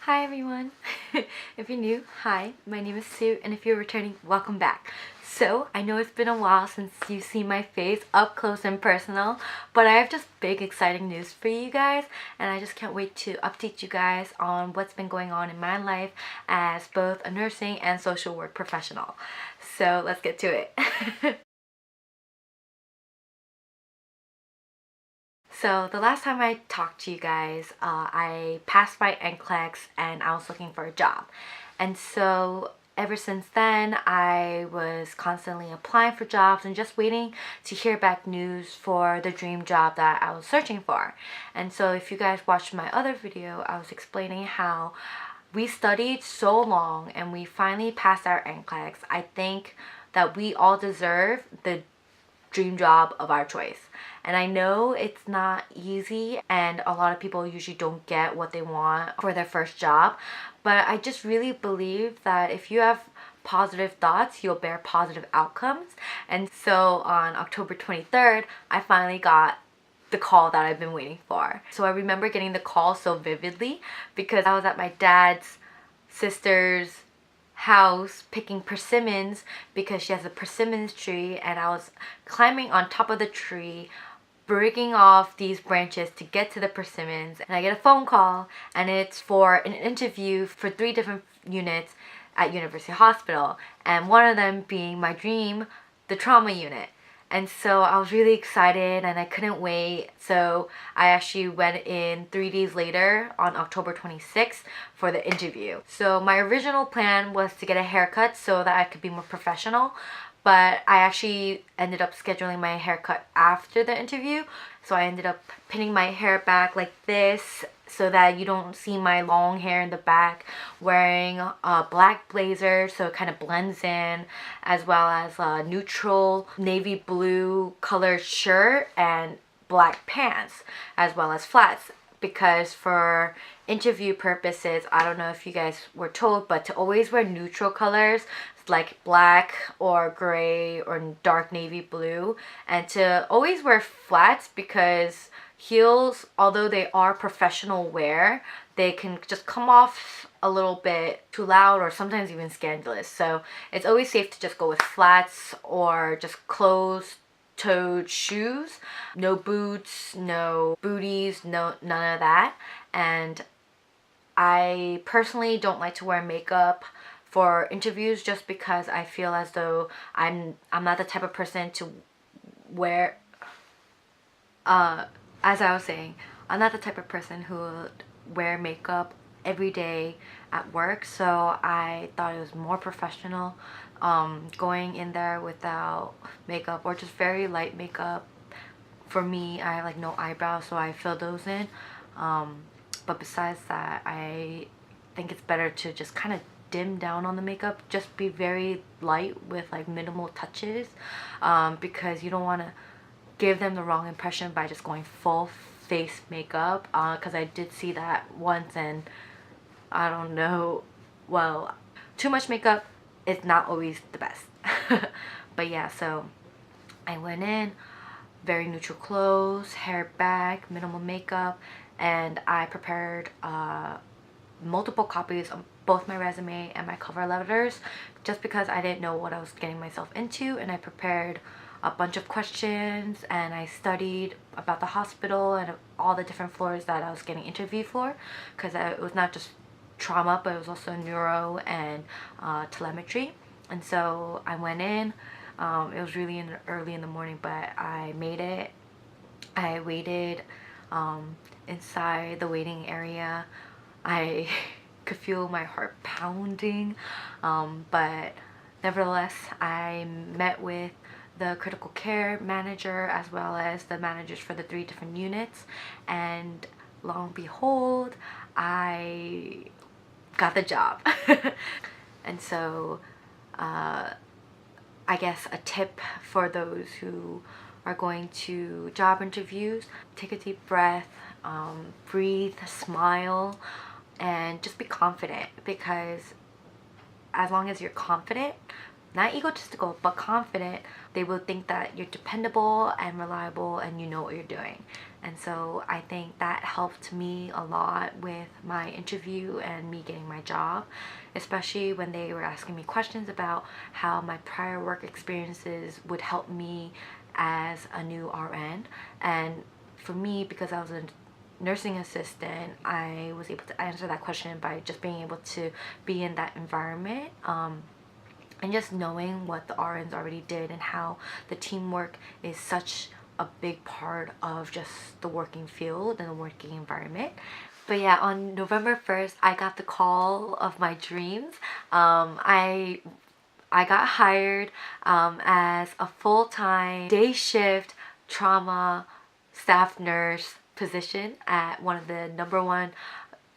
Hi everyone! If you're new, hi, my name is Sue, and if you're returning, welcome back. So, I know it's been a while since you've seen my face up close and personal, but I have just big exciting news for you guys, and I just can't wait to update you guys on what's been going on in my life as both a nursing and social work professional. So, let's get to it. So the last time I talked to you guys, I passed my NCLEX and I was looking for a job. And so ever since then, I was constantly applying for jobs and just waiting to hear back news for the dream job that I was searching for. And so if you guys watched my other video, I was explaining how we studied so long and we finally passed our NCLEX. I think that we all deserve the dream job of our choice. And I know it's not easy and a lot of people usually don't get what they want for their first job, but I just really believe that if you have positive thoughts, you'll bear positive outcomes. And so on October 23rd, I finally got the call that I've been waiting for. So I remember getting the call so vividly because I was at my dad's sister's house picking persimmons because she has a persimmons tree, and I was climbing on top of the tree breaking off these branches to get to the persimmons, and I get a phone call and it's for an interview for 3 different units at University Hospital, and one of them being my dream, the trauma unit. And so I was really excited and I couldn't wait. So I actually went in 3 days later on October 26th for the interview. So my original plan was to get a haircut so that I could be more professional, but I actually ended up scheduling my haircut after the interview. So I ended up pinning my hair back like this so that you don't see my long hair in the back, wearing a black blazer so it kind of blends in, as well as a neutral navy blue colored shirt and black pants, as well as flats. Because for interview purposes, I don't know if you guys were told, but to always wear neutral colors like black or gray or dark navy blue, and to always wear flats because heels, although they are professional wear, they can just come off a little bit too loud or sometimes even scandalous. So it's always safe to just go with flats or just closed-toed shoes. No boots, no booties, none of that. And I personally don't like to wear makeup for interviews just because I feel as though I'm not the type of person to wear as I was saying, I'm not the type of person who would wear makeup every day at work, so I thought it was more professional going in there without makeup or just very light makeup. For me, I have like no eyebrows, so I fill those in, but besides that, I think it's better to just kind of dim down on the makeup, just be very light with like minimal touches, because you don't want to give them the wrong impression by just going full face makeup, because I did see that once and I don't know, well, too much makeup is not always the best. But yeah, so I went in, very neutral clothes, hair back, minimal makeup, and I prepared multiple copies of both my resume and my cover letters just because I didn't know what I was getting myself into, and I prepared a bunch of questions and I studied about the hospital and all the different floors that I was getting interviewed for, because it was not just trauma but it was also neuro and telemetry. And so I went in, it was really early in the morning, but I made it. I waited inside the waiting area. I could feel my heart pounding, but nevertheless I met with the critical care manager as well as the managers for the 3 different units, and lo and behold, I got the job. And so I guess a tip for those who are going to job interviews: take a deep breath, breathe, smile, and just be confident, because as long as you're confident, not egotistical, but confident, they will think that you're dependable and reliable and you know what you're doing. And so I think that helped me a lot with my interview and me getting my job, especially when they were asking me questions about how my prior work experiences would help me as a new RN. And for me, because I was a nursing assistant, I was able to answer that question by just being able to be in that environment, and just knowing what the RNs already did and how the teamwork is such a big part of just the working field and the working environment. But yeah, on November 1st, I got the call of my dreams. I got hired as a full-time day shift trauma staff nurse position at one of the #1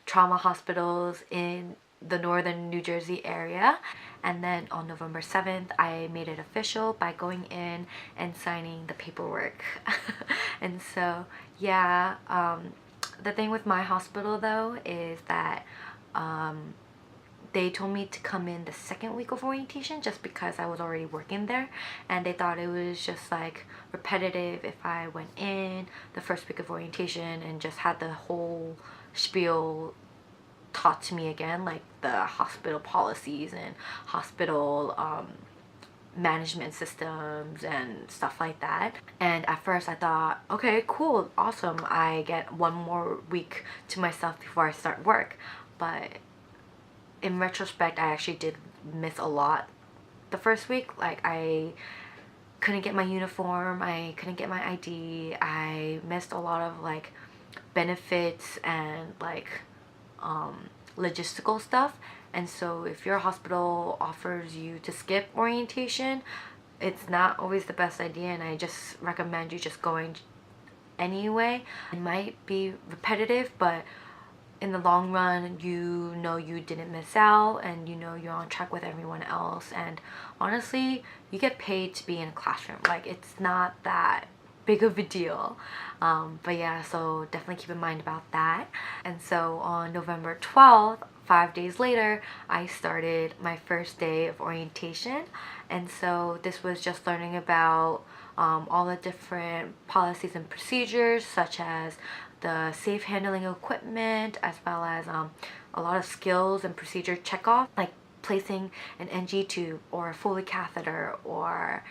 trauma hospitals in the northern New Jersey area. And then on November 7th, I made it official by going in and signing the paperwork. And so yeah, the thing with my hospital though is that they told me to come in the second week of orientation just because I was already working there, and they thought it was just like repetitive if I went in the first week of orientation and just had the whole spiel taught to me again, like the hospital policies and hospital management systems and stuff like that. And at first I thought, okay, cool, awesome, I get one more week to myself before I start work. But in retrospect, I actually did miss a lot the first week. Like, I couldn't get my uniform, I couldn't get my ID, I missed a lot of like benefits and like logistical stuff. And so if your hospital offers you to skip orientation, it's not always the best idea, and I just recommend you just going anyway. It might be repetitive, but in the long run, you know you didn't miss out, and you know you're on track with everyone else. And honestly, you get paid to be in a classroom. Like, it's not that big of a deal. But yeah, so definitely keep in mind about that. And so on November 12th, 5 days later, I started my first day of orientation. And so this was just learning about all the different policies and procedures, such as the safe handling equipment, as well as a lot of skills and procedure checkoff, like placing an NG tube or a Foley catheter, or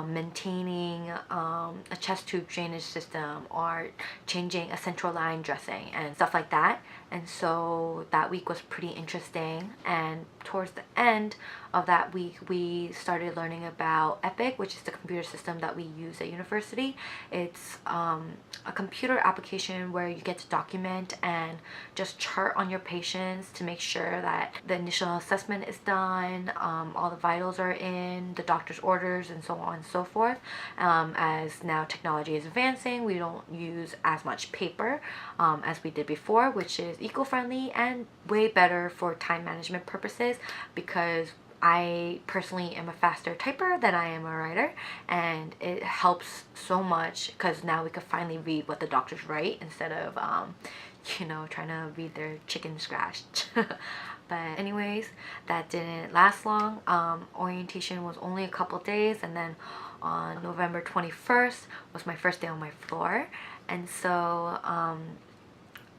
maintaining a chest tube drainage system, or changing a central line dressing and stuff like that. And so that week was pretty interesting, and towards the end of that week we started learning about Epic, which is the computer system that we use at university. It's a computer application where you get to document and just chart on your patients to make sure that the initial assessment is done, all the vitals are in, the doctor's orders, and so on and so forth. As now technology is advancing, we don't use as much paper as we did before, which is eco-friendly and way better for time management purposes, because I personally am a faster typer than I am a writer, and it helps so much because now we could finally read what the doctors write instead of you know, trying to read their chicken scratch. But anyways, that didn't last long. Orientation was only a couple days, and then on November 21st was my first day on my floor. And so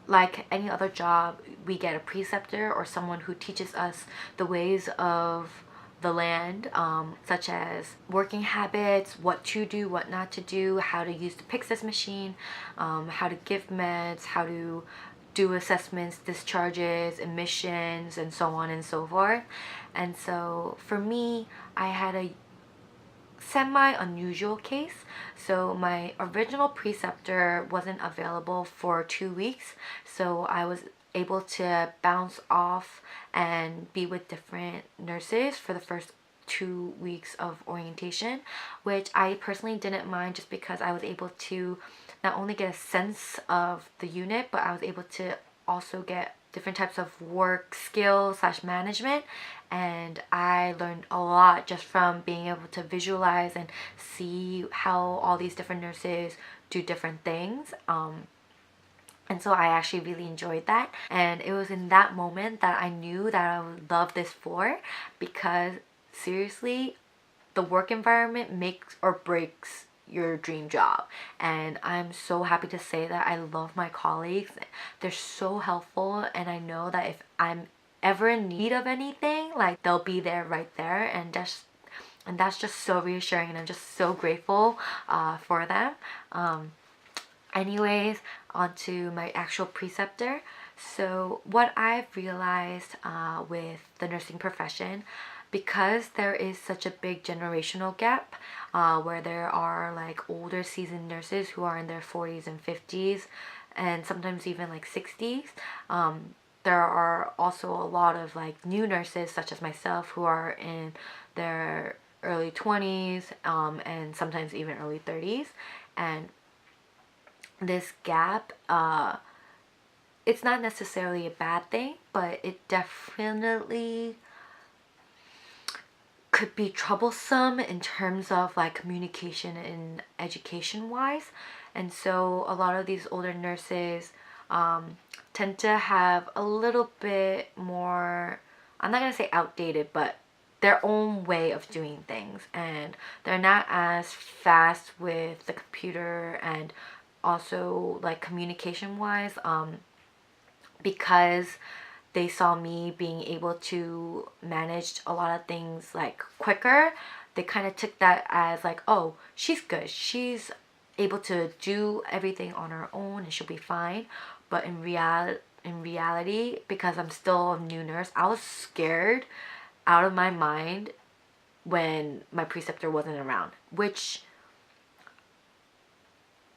like any other job, we get a preceptor or someone who teaches us the ways of the land, such as working habits, what to do, what not to do, how to use the Pyxis machine, how to give meds, how to do assessments, discharges, admissions, and so on and so forth. And so for me, I had a semi-unusual case. So my original preceptor wasn't available for 2 weeks, so I was able to bounce off and be with different nurses for the first 2 weeks of orientation, which I personally didn't mind, just because I was able to not only get a sense of the unit, but I was able to also get different types of work skills / management. And I learned a lot just from being able to visualize and see how all these different nurses do different things. And so I actually really enjoyed that, and it was in that moment that I knew that I would love this floor, because seriously, the work environment makes or breaks your dream job. And I'm so happy to say that I love my colleagues. They're so helpful, and I know that if I'm ever in need of anything, like they'll be there right there, and that's just so reassuring, and I'm just so grateful for them. Anyways, on to my actual preceptor. So what I've realized with the nursing profession, because there is such a big generational gap, where there are like older seasoned nurses who are in their 40s and 50s, and sometimes even like 60s. There are also a lot of like new nurses such as myself who are in their early 20s, and sometimes even early 30s. And this gap, it's not necessarily a bad thing, but it definitely could be troublesome in terms of like communication and education wise. And so a lot of these older nurses tend to have a little bit more, I'm not gonna say outdated, but their own way of doing things, and they're not as fast with the computer, and also like communication wise, because they saw me being able to manage a lot of things like quicker. They kind of took that as like, oh, she's good, she's able to do everything on her own and she'll be fine. But in reality, because I'm still a new nurse, I was scared out of my mind when my preceptor wasn't around, which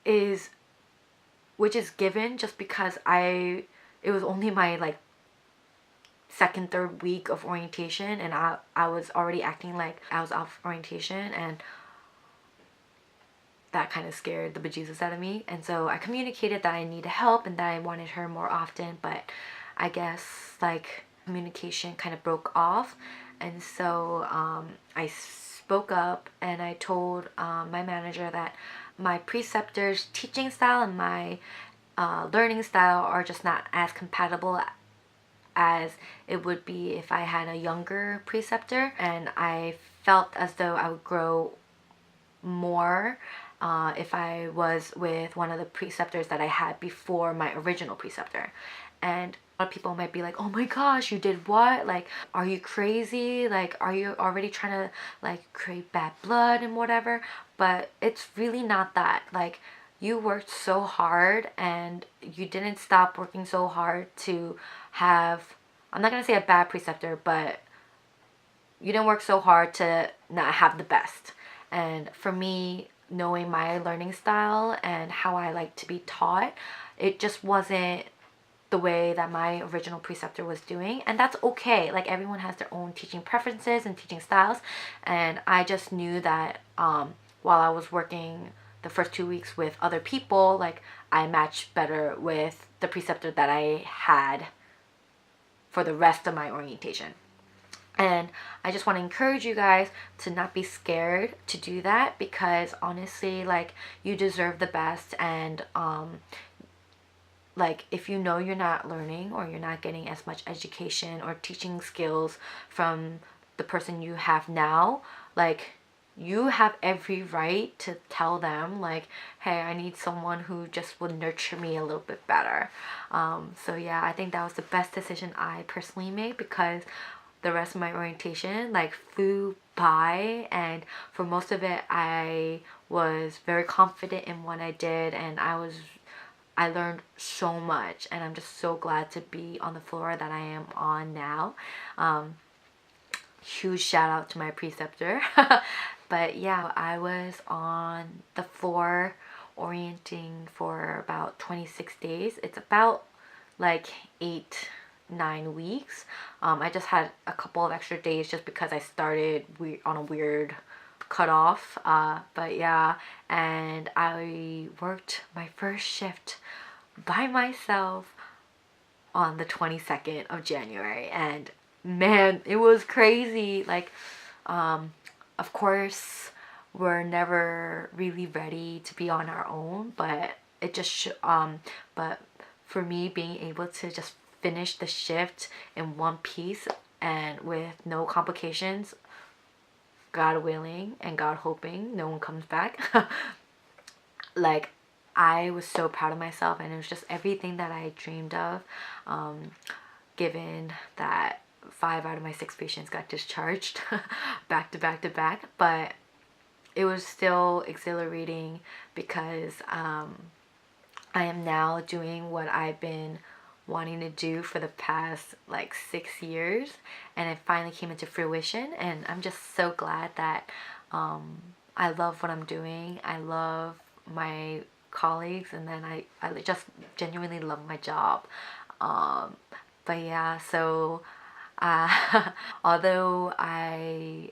is given just because it was only my like second, third week of orientation, and I was already acting like I was off orientation, and that kind of scared the bejesus out of me. And so I communicated that I needed help and that I wanted her more often, but I guess like communication kind of broke off. And so I spoke up and I told my manager that my preceptor's teaching style and my learning style are just not as compatible as it would be if I had a younger preceptor, and I felt as though I would grow more if I was with one of the preceptors that I had before my original preceptor. And a lot of people might be like, oh my gosh, you did what? Like, are you crazy? Like, are you already trying to like create bad blood and whatever? But it's really not that. Like, you worked so hard and you didn't stop working so hard to have, I'm not gonna say a bad preceptor, but you didn't work so hard to not have the best. And for me, knowing my learning style and how I like to be taught, it just wasn't the way that my original preceptor was doing, and that's okay. Like, everyone has their own teaching preferences and teaching styles, and I just knew that while I was working the first 2 weeks with other people, like, I matched better with the preceptor that I had for the rest of my orientation. And I just want to encourage you guys to not be scared to do that, because honestly, like, you deserve the best. And like, if you know you're not learning or you're not getting as much education or teaching skills from the person you have now, like, you have every right to tell them like, hey, I need someone who just will nurture me a little bit better. So yeah, I think that was the best decision I personally made, because the rest of my orientation like flew by, and for most of it I was very confident in what I did, and I learned so much, and I'm just so glad to be on the floor that I am on now. Huge shout out to my preceptor. But yeah, I was on the floor orienting for about 26 days. It's about like 8-9 weeks. I just had a couple of extra days just because I started on a weird cutoff. But yeah, and I worked my first shift by myself on the 22nd of January, and man, it was crazy. Like, of course, we're never really ready to be on our own, but it just but for me, being able to just finish the shift in one piece and with no complications God willing and God hoping no one comes back, like I was so proud of myself, and it was just everything that I dreamed of. Given that 5 out of my 6 patients got discharged back to back to back, but it was still exhilarating because I am now doing what I've been wanting to do for the past like 6 years, and it finally came into fruition, and I'm just so glad that I love what I'm doing. I love my colleagues, and then I just genuinely love my job. But yeah, so although I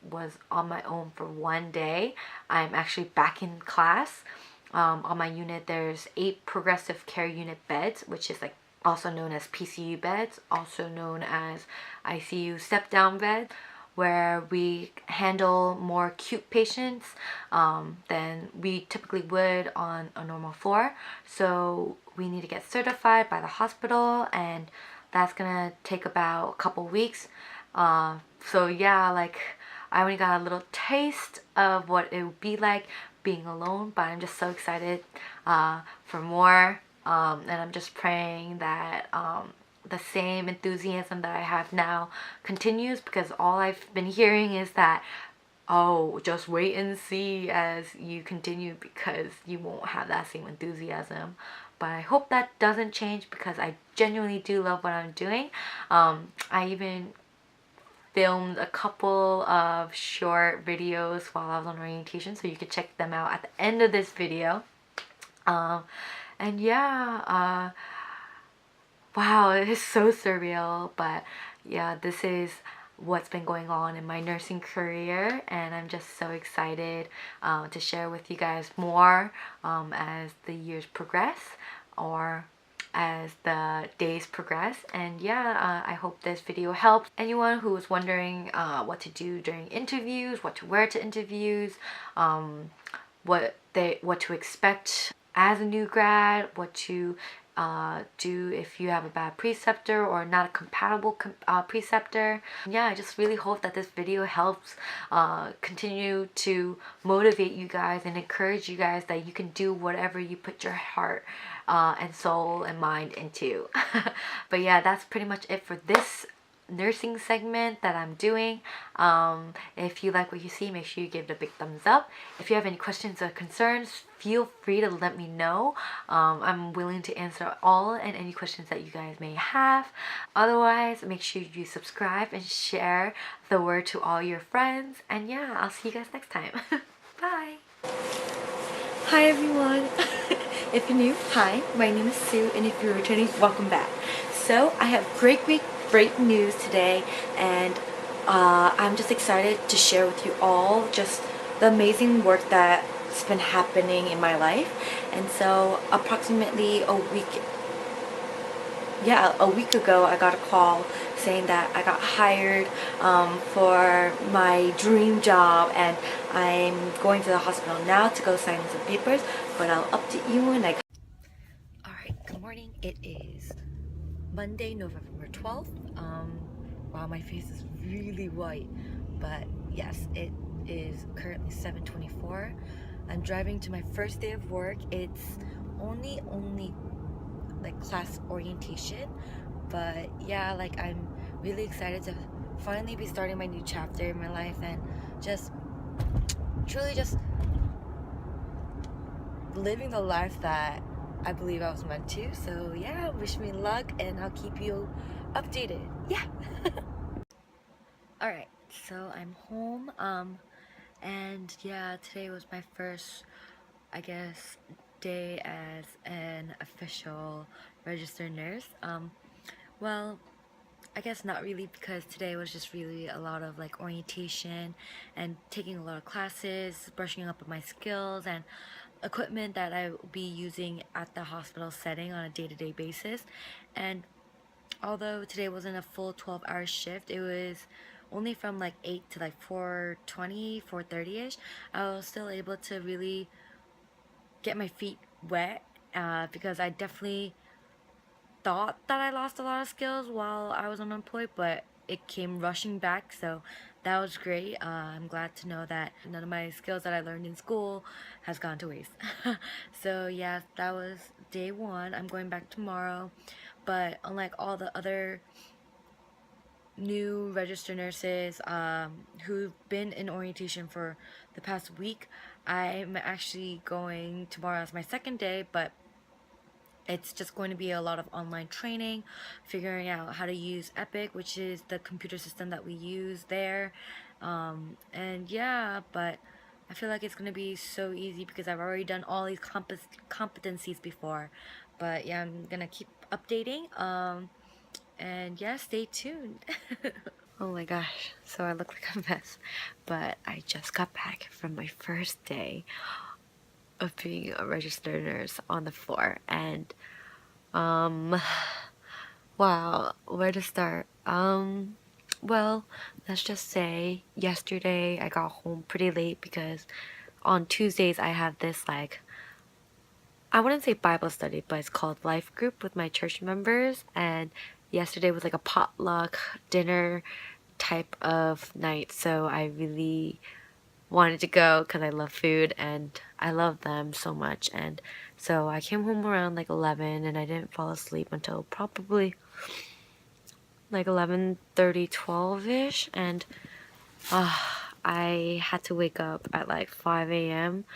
was on my own for one day, I'm actually back in class. On my unit, there's 8 progressive care unit beds, which is like also known as PCU beds, also known as ICU step down beds, where we handle more acute patients than we typically would on a normal floor. So we need to get certified by the hospital, and that's gonna take about a couple weeks. So yeah, like I only got a little taste of what it would be like being alone, but I'm just so excited for more. And I'm just praying that the same enthusiasm that I have now continues, because all I've been hearing is that, oh, just wait and see as you continue, because you won't have that same enthusiasm. But I hope that doesn't change, because I genuinely do love what I'm doing. I even filmed a couple of short videos while I was on orientation, so you can check them out at the end of this video. And yeah, wow, it is so surreal, but yeah, this is what's been going on in my nursing career, and I'm just so excited to share with you guys more as the years progress, or as the days progress. And yeah, I hope this video helps anyone who is wondering what to do during interviews, what to wear to interviews, what to expect as a new grad, what to do if you have a bad preceptor or not a compatible preceptor. Yeah, I just really hope that this video helps continue to motivate you guys and encourage you guys that you can do whatever you put your heart and soul and mind into. But yeah, that's pretty much it for this nursing segment that I'm doing. If you like what you see, make sure you give it a big thumbs up. If you have any questions or concerns, feel free to let me know. I'm willing to answer all and any questions that you guys may have. Otherwise, make sure you subscribe and share the word to all your friends. And yeah, I'll see you guys next time. Bye. Hi everyone. If you're new, hi, my name is Sue, and if you're returning, welcome back. So I have great news today, and I'm just excited to share with you all just the amazing work that's been happening in my life. And so approximately a week ago, I got a call saying that I got hired for my dream job, and I'm going to the hospital now to go sign some papers, but I'll update you when I... Alright, good morning. It is Monday, November 12th. Wow, my face is really white, but yes, it is currently 7:24. I'm driving to my first day of work. It's only like class orientation, but yeah, like I'm really excited to finally be starting my new chapter in my life, and just truly just living the life that I believe I was meant to. So yeah, wish me luck, and I'll keep you updated. Yeah. Alright, so I'm home, and yeah, today was my first, I guess, day as an official registered nurse. Well, I guess not really, because today was just really a lot of like orientation and taking a lot of classes, brushing up on my skills and equipment that I will be using at the hospital setting on a day-to-day basis. And although today wasn't a full 12-hour shift, it was only from like 8 to like 4:20, 4:30ish. I was still able to really get my feet wet, because I definitely thought that I lost a lot of skills while I was unemployed, but it came rushing back, so that was great. I'm glad to know that none of my skills that I learned in school has gone to waste. So yeah, that was day one. I'm going back tomorrow, but unlike all the other new registered nurses who've been in orientation for the past week, I'm actually going tomorrow as my second day, but it's just going to be a lot of online training, figuring out how to use Epic, which is the computer system that we use there. And yeah, but I feel like it's going to be so easy because I've already done all these competencies before. But yeah, I'm going to keep updating. And yeah, stay tuned. Oh my gosh, so I look like a mess, but I just got back from my first day of being a registered nurse on the floor, and um wow, where to start? Well, let's just say yesterday I got home pretty late because on Tuesdays I have this, like, I wouldn't say Bible study, but it's called Life Group with my church members, and yesterday was like a potluck dinner type of night, so I really wanted to go because I love food and I love them so much. And so I came home around like 11 and I didn't fall asleep until probably like 11:30, 12ish, and I had to wake up at like 5 a.m.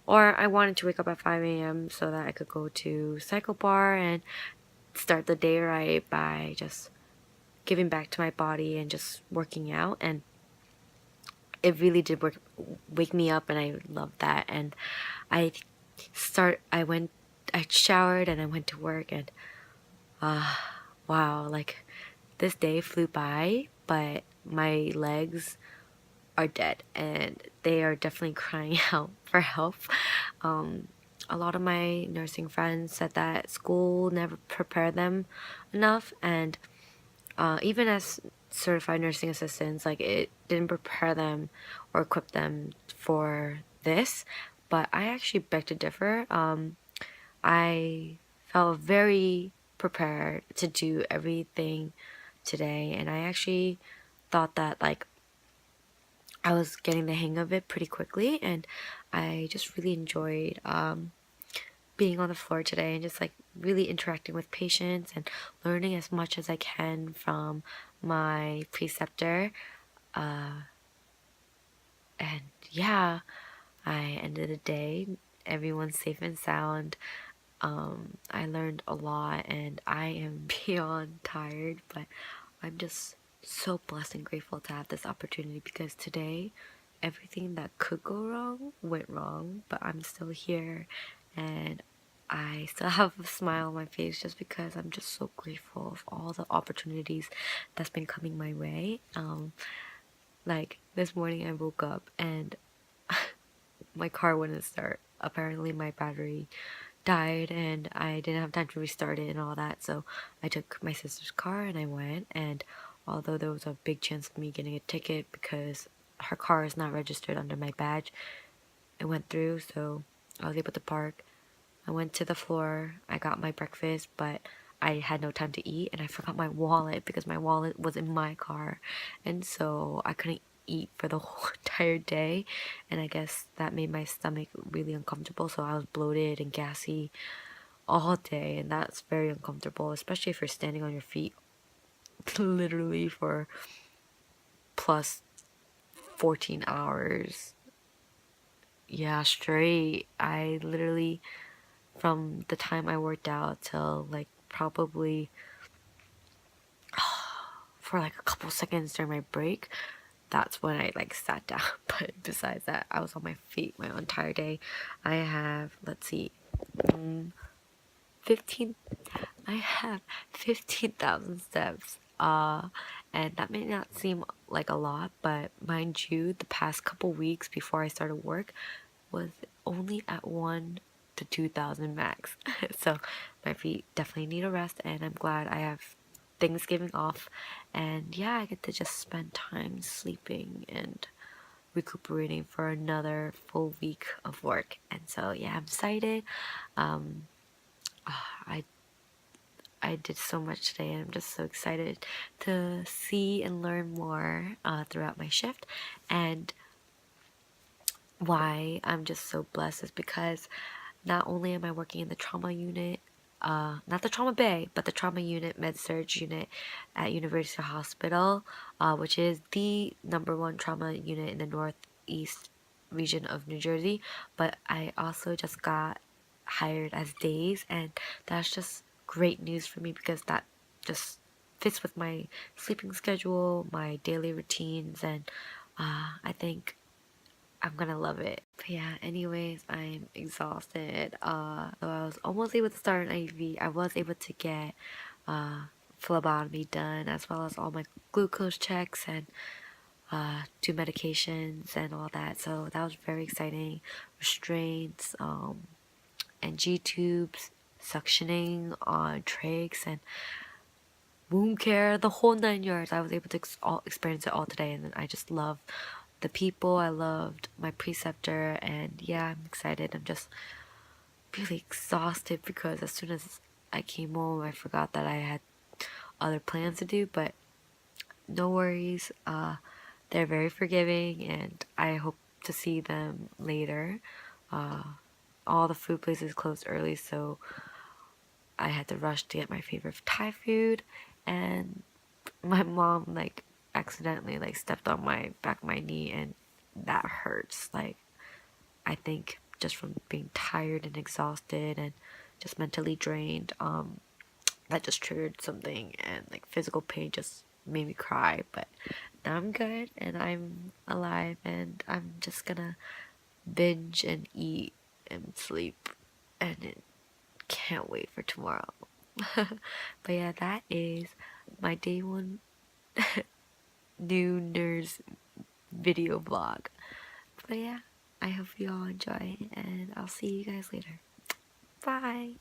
Or I wanted to wake up at 5 a.m. so that I could go to Cycle Bar and start the day right by just giving back to my body and just working out. And it really did wake me up, and I love that. And I I showered and I went to work, and wow, like this day flew by, but my legs are dead and they are definitely crying out for help. Um, a lot of my nursing friends said that school never prepared them enough, and even as certified nursing assistants, like it didn't prepare them or equip them for this. But I actually beg to differ. I felt very prepared to do everything today, and I actually thought that like I was getting the hang of it pretty quickly, and I just really enjoyed being on the floor today and just like really interacting with patients and learning as much as I can from my preceptor. And yeah, I ended the day. Everyone's safe and sound. I learned a lot and I am beyond tired, but I'm just so blessed and grateful to have this opportunity because today everything that could go wrong went wrong, but I'm still here and I still have a smile on my face just because I'm just so grateful of all the opportunities that's been coming my way. Like this morning I woke up and my car wouldn't start. Apparently my battery died and I didn't have time to restart it and all that. So I took my sister's car and I went, and although there was a big chance of me getting a ticket because her car is not registered under my badge, it went through, so I was able to park. I went to the floor, I got my breakfast, but I had no time to eat and I forgot my wallet because my wallet was in my car, and so I couldn't eat for the whole entire day, and I guess that made my stomach really uncomfortable, so I was bloated and gassy all day, and that's very uncomfortable, especially if you're standing on your feet literally for plus 14 hours. Yeah, straight. I literally, from the time I worked out till like probably for like a couple seconds during my break, that's when I like sat down. But besides that, I was on my feet my entire day. I have, let's see, 15 I have 15,000 steps. And that may not seem like a lot, but mind you, the past couple weeks before I started work was only at 1 to 2,000 max. So my feet definitely need a rest, and I'm glad I have Thanksgiving off. And yeah, I get to just spend time sleeping and recuperating for another full week of work. And so yeah, I'm excited. I I did so much today, and I'm just so excited to see and learn more throughout my shift. And why I'm just so blessed is because not only am I working in the trauma unit, not the trauma bay, but the trauma unit, med surg unit at University Hospital, which is the #1 trauma unit in the northeast region of New Jersey. But I also just got hired as days, and that's just great news for me because that just fits with my sleeping schedule, my daily routines, and I think I'm gonna love it. But yeah, anyways, I'm exhausted. So I was almost able to start an IV. I was able to get phlebotomy done, as well as all my glucose checks and do medications and all that. So that was very exciting. Restraints, and G tubes, suctioning on trachs, and wound care, the whole 9 yards. I was able to experience it all today, and I just love the people. I loved my preceptor, and yeah, I'm excited. I'm just really exhausted because as soon as I came home, I forgot that I had other plans to do, but no worries. They're very forgiving, and I hope to see them later. All the food places closed early, so I had to rush to get my favorite Thai food, and my mom like accidentally like stepped on my back of my knee, and that hurts. Like, I think just from being tired and exhausted and just mentally drained, that just triggered something, and like physical pain just made me cry. But now I'm good and I'm alive, and I'm just gonna binge and eat and sleep, and it can't wait for tomorrow. But yeah, that is my day one new nurse video vlog. But yeah, I hope you all enjoy, and I'll see you guys later. Bye!